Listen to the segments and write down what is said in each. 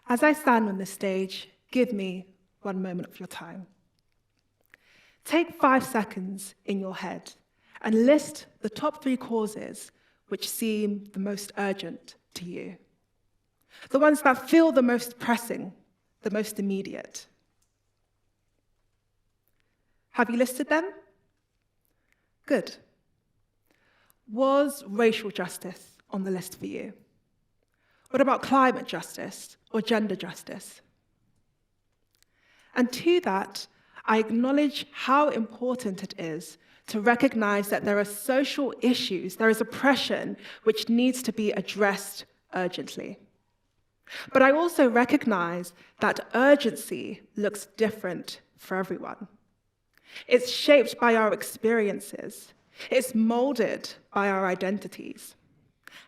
As I stand on this stage, give me 1 moment of your time. Take 5 seconds in your head and list the top 3 causes which seem the most urgent to you. The ones that feel the most pressing, the most immediate. Have you listed them? Good. Was racial justice on the list for you? What about climate justice or gender justice? And to that, I acknowledge how important it is to recognize that there are social issues, there is oppression which needs to be addressed urgently. But I also recognize that urgency looks different for everyone. It's shaped by our experiences, it's molded by our identities,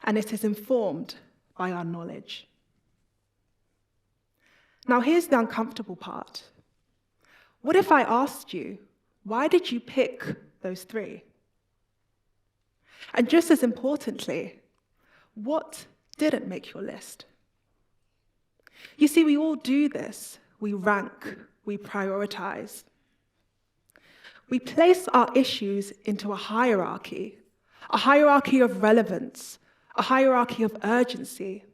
and it is informed by our knowledge. Now here's the uncomfortable part. What if I asked you, why did you pick those 3? And just as importantly, what didn't make your list? You see, we all do this. We rank, we prioritize. We place our issues into a hierarchy of relevance, a hierarchy of urgency,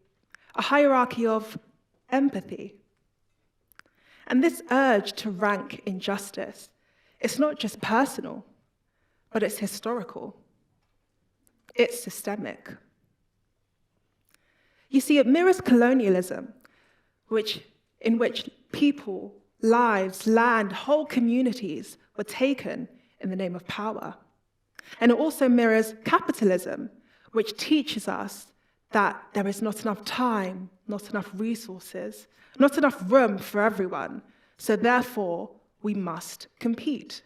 a hierarchy of empathy. And this urge to rank injustice, it's not just personal, but it's historical. It's systemic. You see, it mirrors colonialism, in which people, lives, land, whole communities were taken in the name of power. And it also mirrors capitalism, which teaches us that there is not enough time, not enough resources, not enough room for everyone, so therefore we must compete.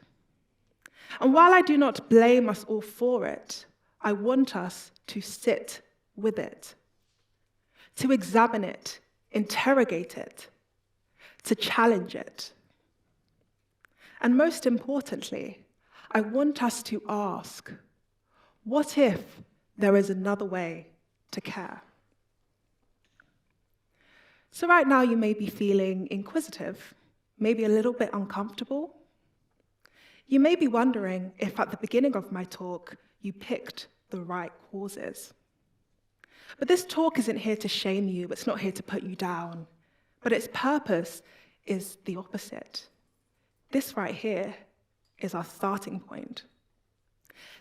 And while I do not blame us all for it, I want us to sit with it, to examine it, interrogate it, to challenge it. And most importantly, I want us to ask, what if there is another way to care? So right now you may be feeling inquisitive, maybe a little bit uncomfortable. You may be wondering if at the beginning of my talk you picked the right causes. But this talk isn't here to shame you, it's not here to put you down, but its purpose is the opposite. This right here is our starting point.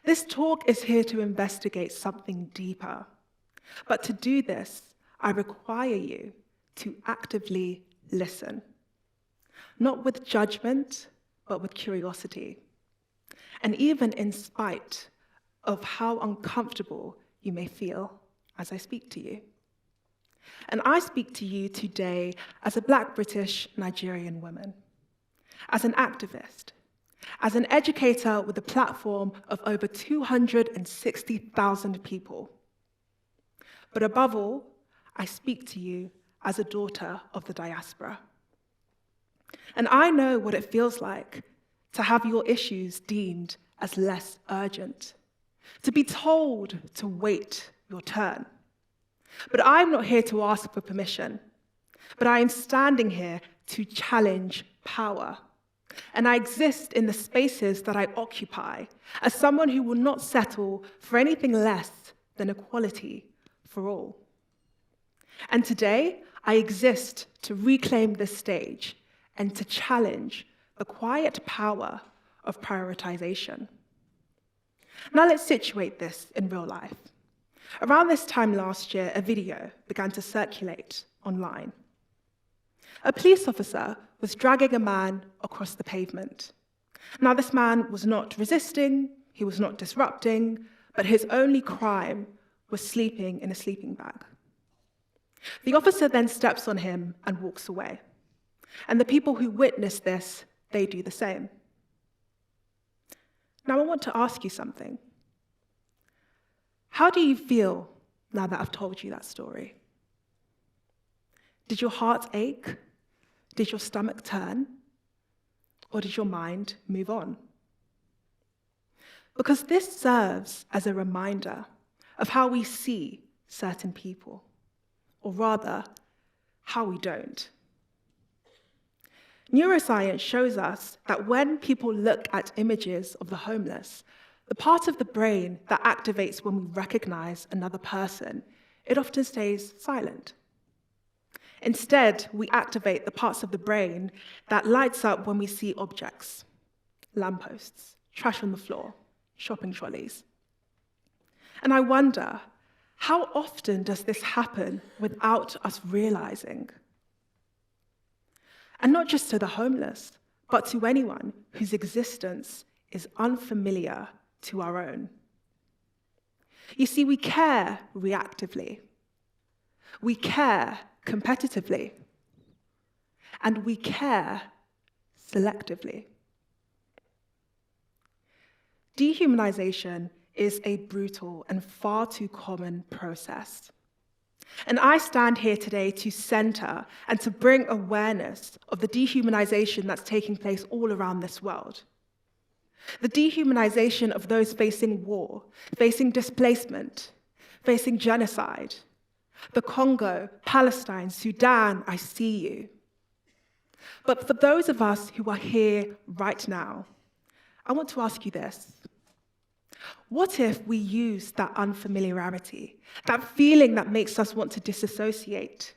This talk is here to investigate something deeper. But to do this, I require you to actively listen. Not with judgment, but with curiosity. And even in spite of how uncomfortable you may feel as I speak to you. And I speak to you today as a Black British Nigerian woman, as an activist, as an educator with a platform of over 260,000 people. But above all, I speak to you as a daughter of the diaspora. And I know what it feels like to have your issues deemed as less urgent, to be told to wait your turn. But I'm not here to ask for permission, but I am standing here to challenge power. And I exist in the spaces that I occupy as someone who will not settle for anything less than equality for all. And today, I exist to reclaim this stage and to challenge the quiet power of prioritization. Now let's situate this in real life. Around this time last year, a video began to circulate online. A police officer was dragging a man across the pavement. Now, this man was not resisting, he was not disrupting, but his only crime was sleeping in a sleeping bag. The officer then steps on him and walks away. And the people who witness this, they do the same. Now, I want to ask you something. How do you feel now that I've told you that story? Did your heart ache? Did your stomach turn? Or did your mind move on? Because this serves as a reminder of how we see certain people, or rather, how we don't. Neuroscience shows us that when people look at images of the homeless, the part of the brain that activates when we recognize another person, it often stays silent. Instead, we activate the parts of the brain that lights up when we see objects, lampposts, trash on the floor, shopping trolleys. And I wonder, how often does this happen without us realizing? And not just to the homeless, but to anyone whose existence is unfamiliar to our own. You see, we care reactively. We care competitively. And we care selectively. Dehumanization is a brutal and far too common process. And I stand here today to center and to bring awareness of the dehumanization that's taking place all around this world. The dehumanization of those facing war, facing displacement, facing genocide. The Congo, Palestine, Sudan, I see you. But for those of us who are here right now, I want to ask you this. What if we use that unfamiliarity, that feeling that makes us want to disassociate,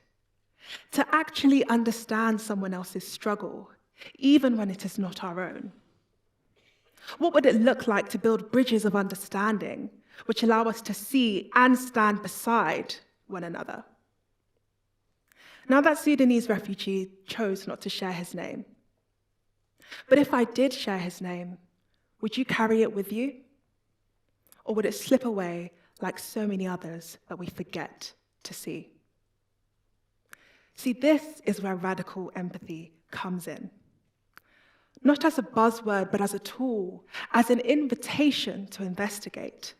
to actually understand someone else's struggle, even when it is not our own? What would it look like to build bridges of understanding which allow us to see and stand beside one another? Now, that Sudanese refugee chose not to share his name. But if I did share his name, would you carry it with you? Or would it slip away like so many others that we forget to see? See, this is where radical empathy comes in. Not as a buzzword, but as a tool, as an invitation to investigate,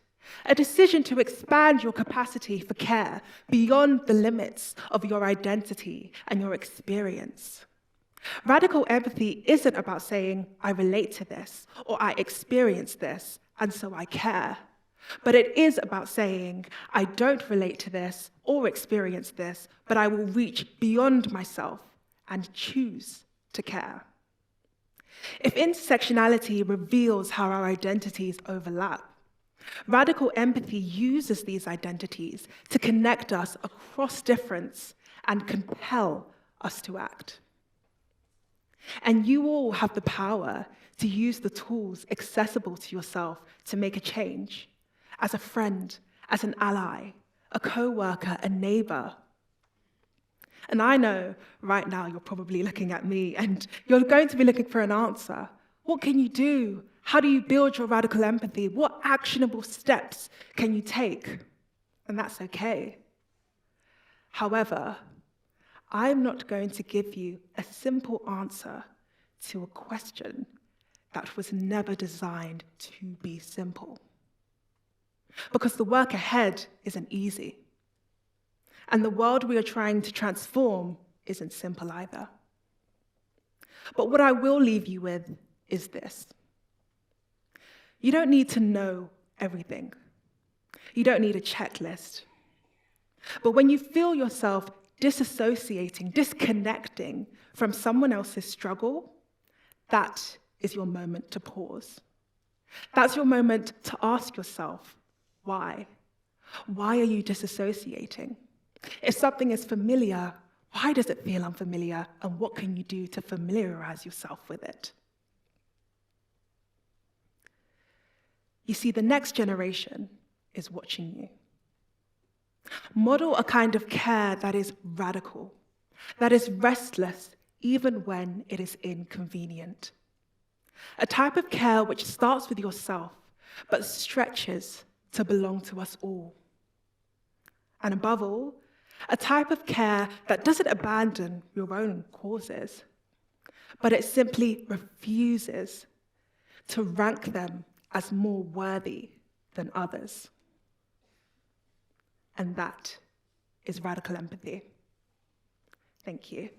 a decision to expand your capacity for care beyond the limits of your identity and your experience. Radical empathy isn't about saying, I relate to this, or I experience this, and so I care. But it is about saying, I don't relate to this or experience this, but I will reach beyond myself and choose to care. If intersectionality reveals how our identities overlap, radical empathy uses these identities to connect us across difference and compel us to act. And you all have the power to use the tools accessible to yourself to make a change, as a friend, as an ally, a co-worker, a neighbor. And I know right now you're probably looking at me and you're going to be looking for an answer. What can you do? How do you build your radical empathy? What actionable steps can you take? And that's okay. However, I'm not going to give you a simple answer to a question that was never designed to be simple. Because the work ahead isn't easy. And the world we are trying to transform isn't simple either. But what I will leave you with is this. You don't need to know everything. You don't need a checklist. But when you feel yourself disassociating, disconnecting from someone else's struggle, that is your moment to pause. That's your moment to ask yourself, why? Why are you disassociating? If something is familiar, why does it feel unfamiliar? And what can you do to familiarize yourself with it? You see, the next generation is watching you. Model a kind of care that is radical, that is restless even when it is inconvenient. A type of care which starts with yourself, but stretches to belong to us all. And above all, a type of care that doesn't abandon your own causes, but it simply refuses to rank them as more worthy than others. And that is radical empathy. Thank you.